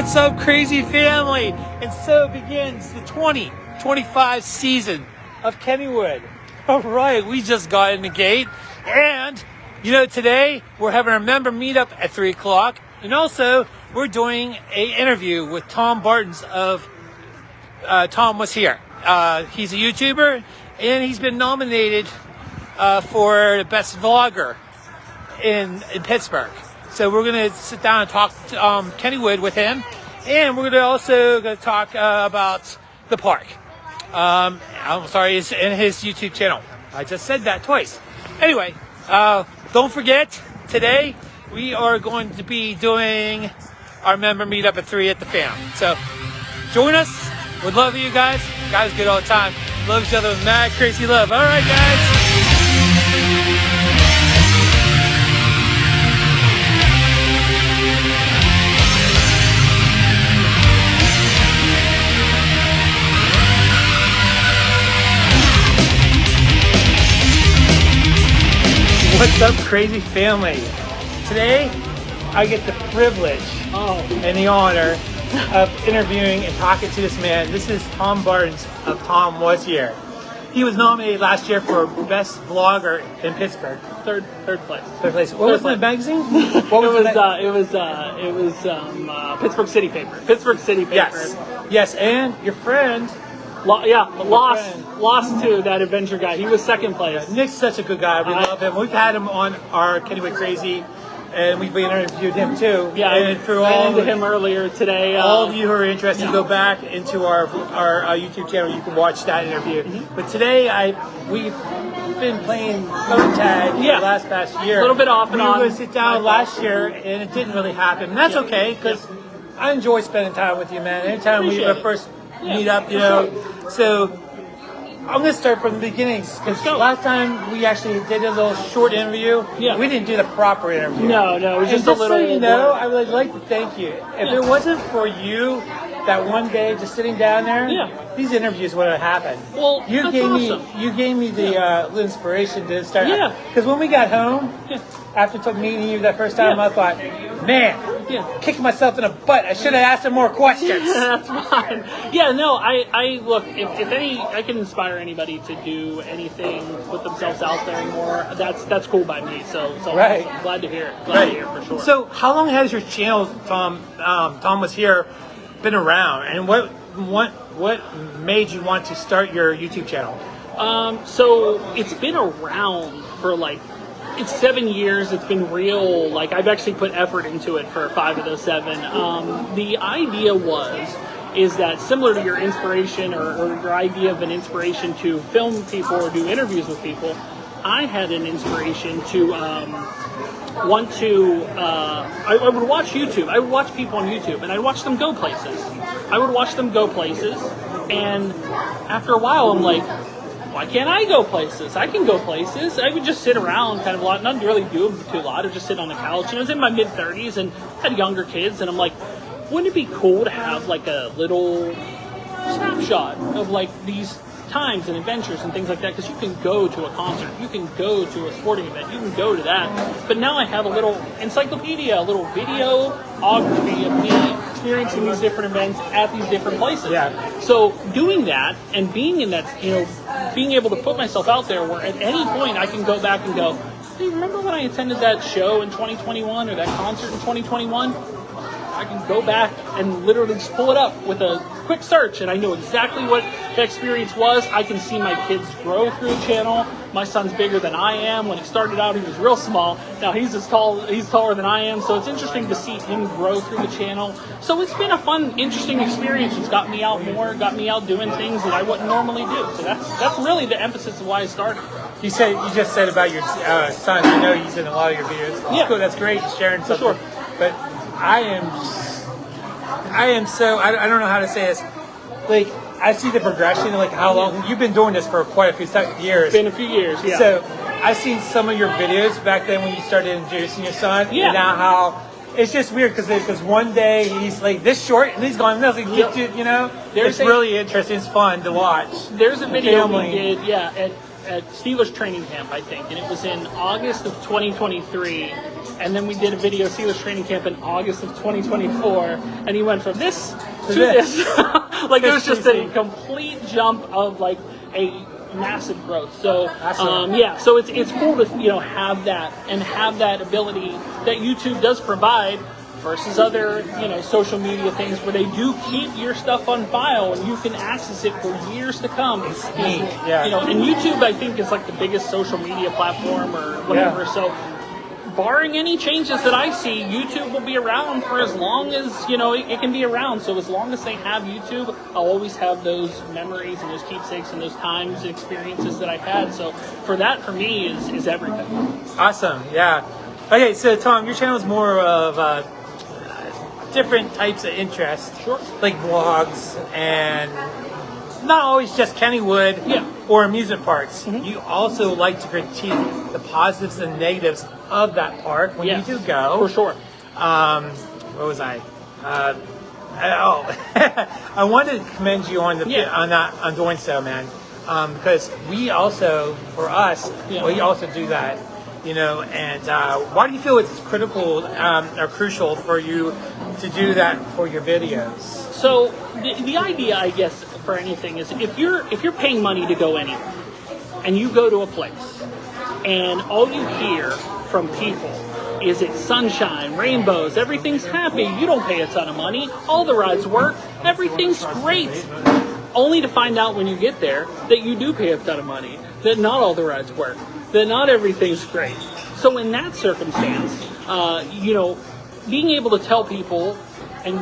What's up, crazy family? And so begins the 2025 season of Kennywood. All right, we just got in the gate. And, you know, today we're having our member meetup at 3 o'clock. And also, we're doing an interview with Tom BARTINS of Tom Was Here. He's a YouTuber, and he's been nominated for the best vlogger in Pittsburgh. So we're going to sit down and talk to Kennywood with him. And we're going to talk about the park. I'm sorry, it's in his YouTube channel. I just said that twice. Anyway, don't forget, today we are going to be doing our member meetup at 3 at the Fam. So join us. Would love you guys. Guys good all the time. Love each other with mad crazy love. All right, guys. What's up, crazy family? Today, I get the privilege and the honor of interviewing and talking to this man. This is Tom BARTINS of Tom Was Here. He was nominated last year for Best Vlogger in Pittsburgh. Third place. Third place. What was the magazine? What was it was Pittsburgh City Paper. Pittsburgh City Paper. Yes, and your friend. Lost to that adventure guy. He was second place. Nick's such a good guy. We love him. We've had him on our Kennywood KRAZY, and we've interviewed him too. Yeah, and I ran into him earlier today. All of you who are interested, go back into our YouTube channel. You can watch that interview. Mm-hmm. But today, we've been playing phone tag for the last past year. A little bit off and on. We were going to sit down last year, and it didn't really happen. And that's okay, because I enjoy spending time with you, man. Anytime we first meet up, you know. So I'm going to start from the beginnings, because last time we actually did a little short interview. Yeah. We didn't do the proper interview. No, it was just a little. So you know, I would like to thank you. If it wasn't for you, that one day just sitting down there, these interviews wouldn't have happened. Well, you gave me the inspiration to start. Yeah. Because when we got home, after meeting you that first time, I thought, man, kicking myself in the butt. I should have asked him more questions. That's fine. Yeah, no, I look, if I can inspire anybody to do anything, put themselves out there more, that's cool by me. So right. I'm glad to hear it. Glad to hear it, for sure. So how long has your channel, Tom Was Here, been around? And what made you want to start your YouTube channel? So it's been around for it's 7 years. It's been real. I've actually put effort into it for 5 of those 7. The idea is that similar to your inspiration or your idea of an inspiration to film people or do interviews with people, I had an inspiration to want to. I would watch YouTube. I would watch people on YouTube, and I'd watch them go places. And after a while, I'm like, why can't I go places? I can go places. I would just sit around kind of a lot, not really do too a lot, or just sit on the couch. And I was in my mid-30s and had younger kids, and I'm like, wouldn't it be cool to have a little snapshot of these times and adventures and things like that? Because you can go to a concert, you can go to a sporting event, you can go to that. But now I have a little encyclopedia, a little videography of me experiencing these different events at these different places. Yeah. So doing that and being in that, being able to put myself out there where at any point I can go back and go, hey, remember when I attended that show in 2021 or that concert in 2021? I can go back and literally just pull it up with a quick search, and I know exactly what the experience was. I can see my kids grow through the channel. My son's bigger than I am. When he started out, he was real small. Now he's taller than I am, so it's interesting to see him grow through the channel. So it's been a fun, interesting experience. It's got me out more, got me out doing things that I wouldn't normally do. So that's really the emphasis of why I started. You just said about your son. I know he's in a lot of your videos. That's cool. That's great. Sharing something. Sure. But I am so, I don't know how to say this. I see the progression, how long you've been doing this for quite a few years. It's been a few years, yeah. So I've seen some of your videos back then when you started introducing your son. And now how it's just weird because one day he's this short and he's going, it's really interesting. It's fun to watch. There's a video we did, and at Steelers training camp, I think, and it was in August of 2023. And then we did a video of Steelers training camp in August of 2024, and he went from this to this. Like it was just a complete jump of like a massive growth. So yeah, so it's cool to have that and have that ability that YouTube does provide versus other social media things where they do keep your stuff on file and you can access it for years to come. And YouTube I think is like the biggest social media platform or whatever. So barring any changes that I see, YouTube will be around for as long as it can be around. So as long as they have YouTube, I'll always have those memories and those keepsakes and those times and experiences that I've had. So for me is everything. Awesome. Yeah. Okay, so Tom, your channel is more of different types of interest, like vlogs and not always just Kennywood or amusement parks. You also like to critique the positives and negatives of that park when you do go. For sure. What was I? I wanted to commend you on on doing so, man. Because we also, for us, we also do that. And why do you feel it's critical or crucial for you to do that for your videos? So the idea, I guess, for anything is if you're paying money to go anywhere and you go to a place and all you hear from people is it's sunshine, rainbows, everything's happy, you don't pay a ton of money, all the rides work, everything's great, only to find out when you get there that you do pay a ton of money, that not all the rides work, that not everything's great. So in that circumstance, being able to tell people and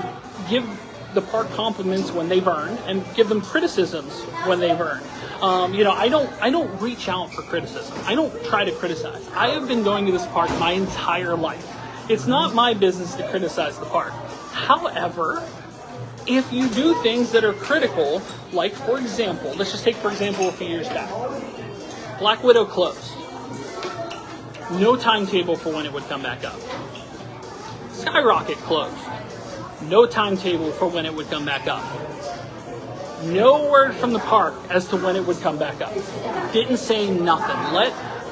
give the park compliments when they've earned and give them criticisms when they've earned. I don't reach out for criticism. I don't try to criticize. I have been going to this park my entire life. It's not my business to criticize the park. However, if you do things that are critical, like for example, let's just take for example a few years back. Black Widow closed. No timetable for when it would come back up. Skyrocket closed. No timetable for when it would come back up. No word from the park as to when it would come back up. Didn't say nothing.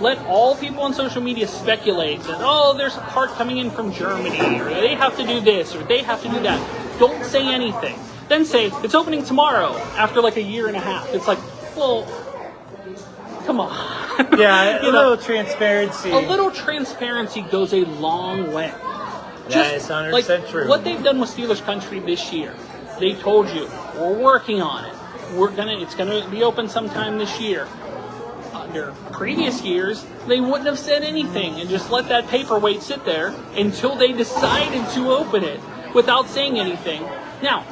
Let all people on social media speculate that, there's a park coming in from Germany, or they have to do this, or they have to do that. Don't say anything. Then say, it's opening tomorrow, after like a year and a half. It's like, well, come on. Yeah, a little transparency. A little transparency goes a long way. That is 100% true. What they've done with Steelers Country this year, they told you, we're working on it. It's gonna be open sometime this year. Under previous years, they wouldn't have said anything and just let that paperweight sit there until they decided to open it without saying anything. Now,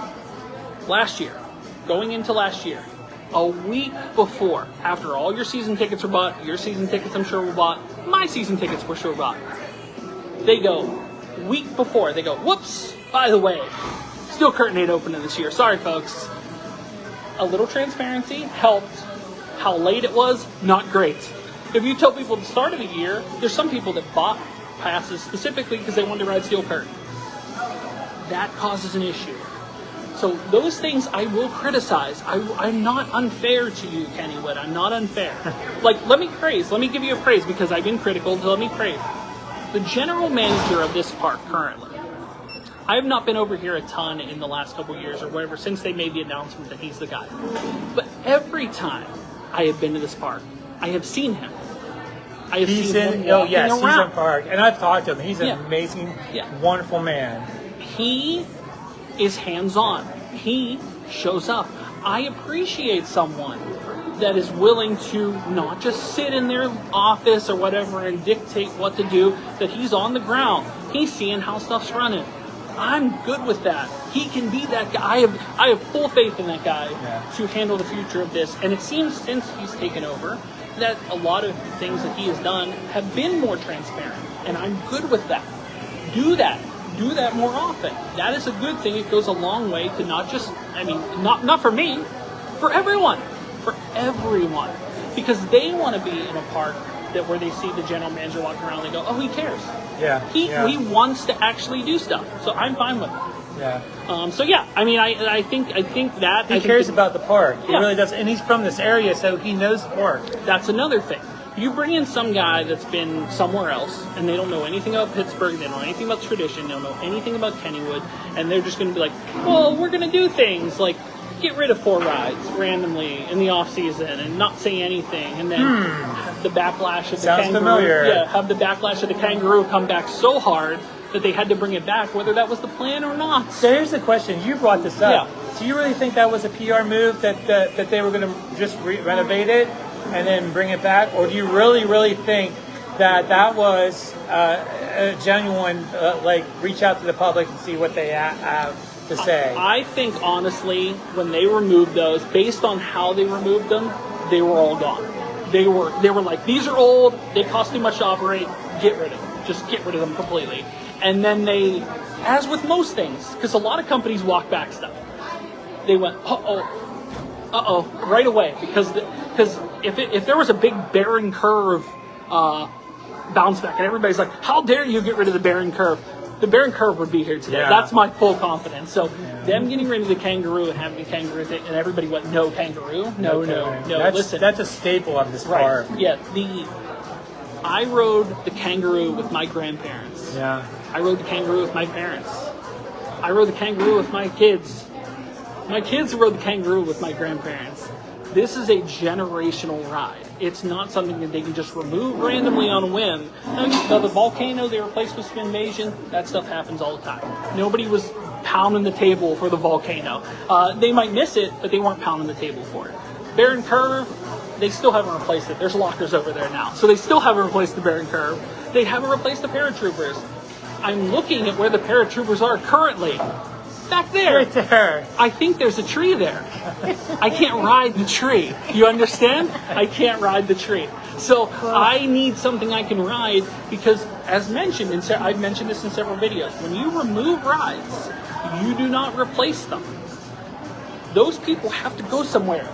going into last year, a week before, after all your season tickets were bought, your season tickets I'm sure were bought, my season tickets for sure bought, they go, week before, they go, whoops, by the way, Steel Curtain ain't opening this year. Sorry, folks. A little transparency helped. How late it was, not great. If you tell people at the start of the year, there's some people that bought passes specifically because they wanted to ride Steel Curtain. That causes an issue. So those things I will criticize. I'm not unfair to you, Kennywood. I'm not unfair. Let me give you a praise because I've been critical, so let me praise. The general manager of this park currently, I have not been over here a ton in the last couple years or whatever since they made the announcement that he's the guy. But every time I have been to this park, I have seen him. He's in park, and I've talked to him. He's an amazing, wonderful man. He is hands-on. He shows up. I appreciate someone that is willing to not just sit in their office or whatever and dictate what to do, that he's on the ground. He's seeing how stuff's running. I'm good with that. He can be that guy. I have full faith in that guy to handle the future of this. And it seems since he's taken over that a lot of things that he has done have been more transparent. And I'm good with that. Do that. Do that more often. That is a good thing. It goes a long way to not just, not for me, for everyone. For everyone. Because they want to be in a park where they see the general manager walking around and they go, oh, he cares. He wants to actually do stuff. So I'm fine with it. Yeah. So yeah, I mean, I think that He cares about the park. He Yeah. really does, and he's from this area, so he knows the park. That's another thing. You bring in some guy that's been somewhere else, and they don't know anything about Pittsburgh, they don't know anything about tradition, they don't know anything about Kennywood, and they're just going to be like, well, we're going to do things like get rid of 4 rides randomly in the off season and not say anything, and then have the backlash of the Sounds kangaroo. familiar. Yeah, have the backlash of the kangaroo come back so hard that they had to bring it back, whether that was the plan or not. So here's the question. You brought this up. Yeah. Do you really think that was a PR move that they were going to just renovate it and then bring it back? Or do you really think that was a genuine, reach out to the public and see what they have to say? I think, honestly, when they removed those, based on how they removed them, they were all gone. They were like, these are old, they cost too much to operate, get rid of them. Just get rid of them completely. And then they, as with most things, because a lot of companies walk back stuff, they went, right away. Because if there was a big bearing curve bounce back, and everybody's like, how dare you get rid of the bearing curve? The bearing curve would be here today. Yeah. That's my full confidence. So them getting rid of the kangaroo and having the kangaroo thing, and everybody went, no kangaroo, no. Listen, that's a staple of this park. Yeah, I rode the kangaroo with my grandparents. Yeah. I rode the kangaroo with my parents. I rode the kangaroo with my kids. My kids rode the kangaroo with my grandparents. This is a generational ride. It's not something that they can just remove randomly on a whim. Now, the volcano they replaced with Spinvasion, that stuff happens all the time. Nobody was pounding the table for the volcano. They might miss it, but they weren't pounding the table for it. Barren Curve, they still haven't replaced it. There's lockers over there now. So they still haven't replaced the Barren Curve. They haven't replaced the paratroopers. I'm looking at where the paratroopers are currently. Back there. Right there. I think there's a tree there. I can't ride the tree. You understand? I can't ride the tree. So I need something I can ride because, as mentioned, I've mentioned this in several videos, when you remove rides, you do not replace them. Those people have to go somewhere.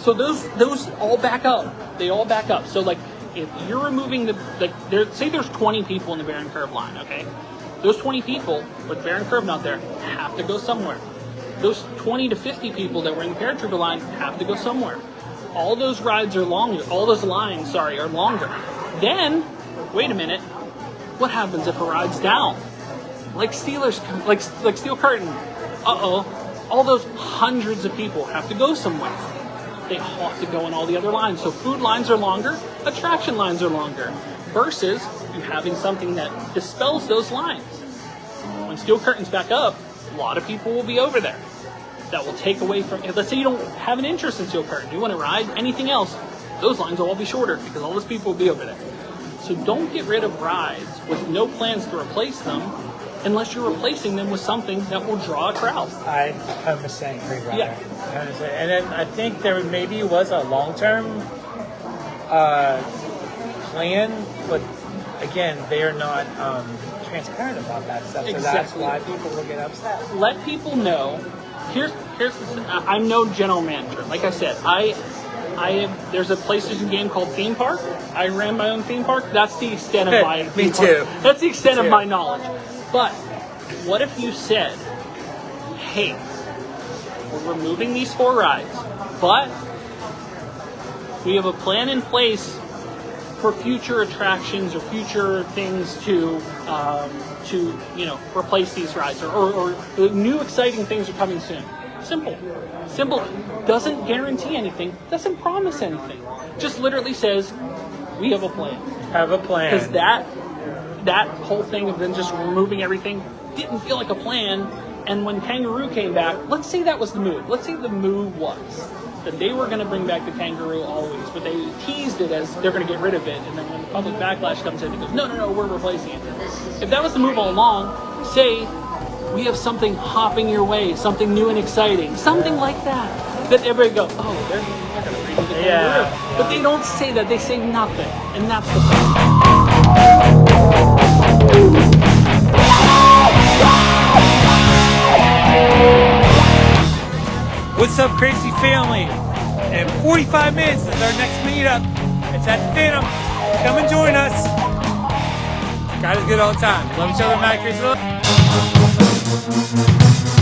So those all back up. They all back up. So if you're removing say there's 20 people in the Barren Curve line, okay? Those 20 people with Barren Curve not there have to go somewhere. Those 20 to 50 people that were in the paratrooper line have to go somewhere. All those rides are longer. All those lines, are longer. Then, wait a minute. What happens if a ride's down? Like Steel Curtain. All those hundreds of people have to go somewhere. They have to go in all the other lines. So food lines are longer, attraction lines are longer, versus you having something that dispels those lines. When Steel Curtain's back up, a lot of people will be over there. That will take away from, let's say you don't have an interest in Steel Curtain, you want to ride anything else, those lines will all be shorter because all those people will be over there. So don't get rid of rides with no plans to replace them unless you're replacing them with something that will draw a crowd. I 100% agree, brother. Yeah. 100%. And then I think there maybe was a long-term plan, but again, they are not transparent about that stuff. So that's why people will get upset. Let people know. I'm no general manager. Like I said, there's a PlayStation game called Theme Park. I ran my own theme park. That's the extent of my Me too. That's the extent of my knowledge. But what if you said, hey, we're removing these 4 rides, but we have a plan in place for future attractions or future things to replace these rides, or new exciting things are coming soon. Simple. Doesn't guarantee anything. Doesn't promise anything. Just literally says we have a plan. Have a plan. Because that whole thing of them just removing everything didn't feel like a plan. And when Kangaroo came back, let's say that was the move. Let's say the move was that they were going to bring back the Kangaroo always, but they teased it as they're going to get rid of it. And then when the public backlash comes in, it goes, no, we're replacing it. If that was the move all along, say we have something hopping your way, something new and exciting, something like that. That everybody go, oh, they're going to redo the Kangaroo. Yeah. But they don't say that. They say nothing. And that's the problem. What's up, KRAZY family? In 45 minutes is our next meetup. It's at the Phantom. Come and join us. Guys, good all the time. Love each other, Matt. KRAZY. Bye.